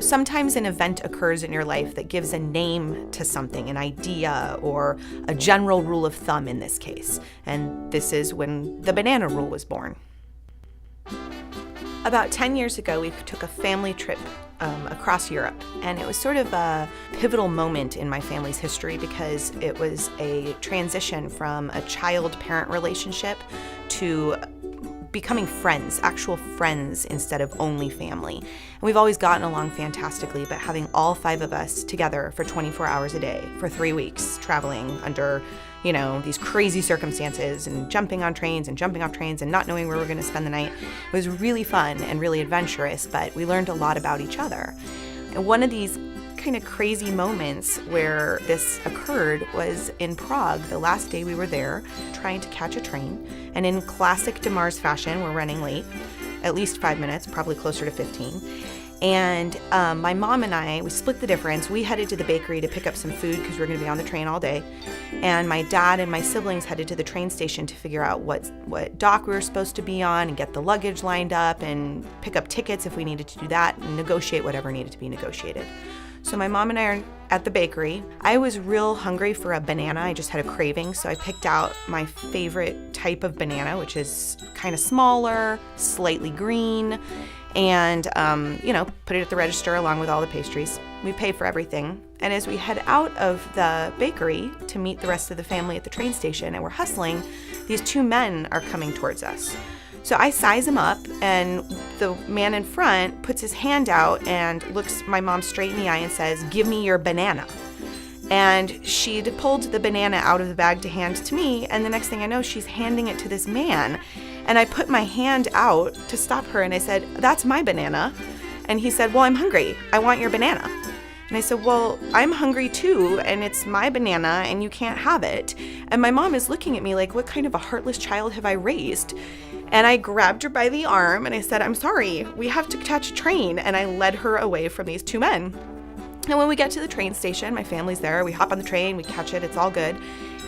Sometimes an event occurs in your life that gives a name to something, an idea, or a general rule of thumb in this case. And this is when the banana rule was born. About 10 years ago, we took a family trip across Europe, and it was sort of a pivotal moment in my family's history because it was a transition from a child-parent relationship to becoming friends, actual friends instead of only family. And we've always gotten along fantastically, but having all 5 of us together for 24 hours a day for 3 weeks, traveling under, these crazy circumstances and jumping on trains and jumping off trains and not knowing where we're going to spend the night, it was really fun and really adventurous, but we learned a lot about each other. And one of these kind of crazy moments where this occurred was in Prague, the last day we were there, trying to catch a train. And in classic DeMars fashion, we're running late, at least 5 minutes, probably closer to 15. And my mom and I, we split the difference. We headed to the bakery to pick up some food because we're going to be on the train all day. And my dad and my siblings headed to the train station to figure out what dock we were supposed to be on and get the luggage lined up and pick up tickets if we needed to do that and negotiate whatever needed to be negotiated. So my mom and I are at the bakery. I was real hungry for a banana. I just had a craving, so I picked out my favorite type of banana, which is kind of smaller, slightly green, and put it at the register along with all the pastries. We pay for everything. And as we head out of the bakery to meet the rest of the family at the train station, and we're hustling, these 2 men are coming towards us. So I size him up, and the man in front puts his hand out and looks my mom straight in the eye and says, "Give me your banana." And she'd pulled the banana out of the bag to hand to me, and the next thing I know, she's handing it to this man. And I put my hand out to stop her, and I said, "That's my banana." And he said, "Well, I'm hungry. I want your banana." And I said, "Well, I'm hungry too, and it's my banana, and you can't have it." And my mom is looking at me like, what kind of a heartless child have I raised? And I grabbed her by the arm, and I said, "I'm sorry, we have to catch a train." And I led her away from these 2 men. And when we get to the train station, my family's there, we hop on the train, we catch it, it's all good.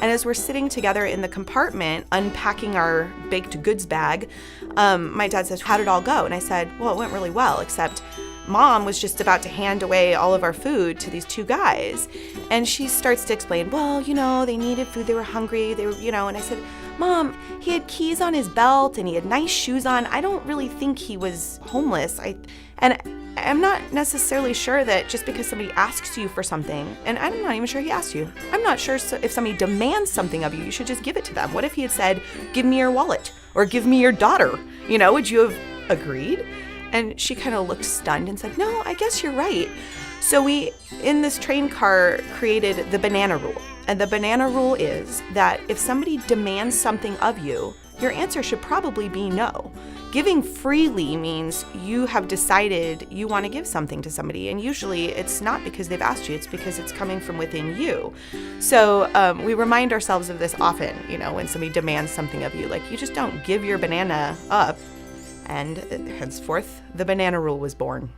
And as we're sitting together in the compartment, unpacking our baked goods bag, my dad says, "How'd it all go?" And I said, "Well, it went really well, except Mom was just about to hand away all of our food to these 2 guys." And she starts to explain, "Well, they needed food, they were hungry, they were, and I said, "Mom, he had keys on his belt and he had nice shoes on. I don't really think he was homeless. I'm not necessarily sure that just because somebody asks you for something, and I'm not even sure he asked you. I'm not sure if somebody demands something of you, you should just give it to them. What if he had said, 'Give me your wallet,' or 'Give me your daughter'? Would you have agreed?" And she kind of looked stunned and said, "No, I guess you're right." So we, in this train car, created the banana rule. And the banana rule is that if somebody demands something of you, your answer should probably be no. Giving freely means you have decided you want to give something to somebody, and usually it's not because they've asked you, it's because it's coming from within you. So we remind ourselves of this often, when somebody demands something of you, like you just don't give your banana up. And henceforth, the banana rule was born.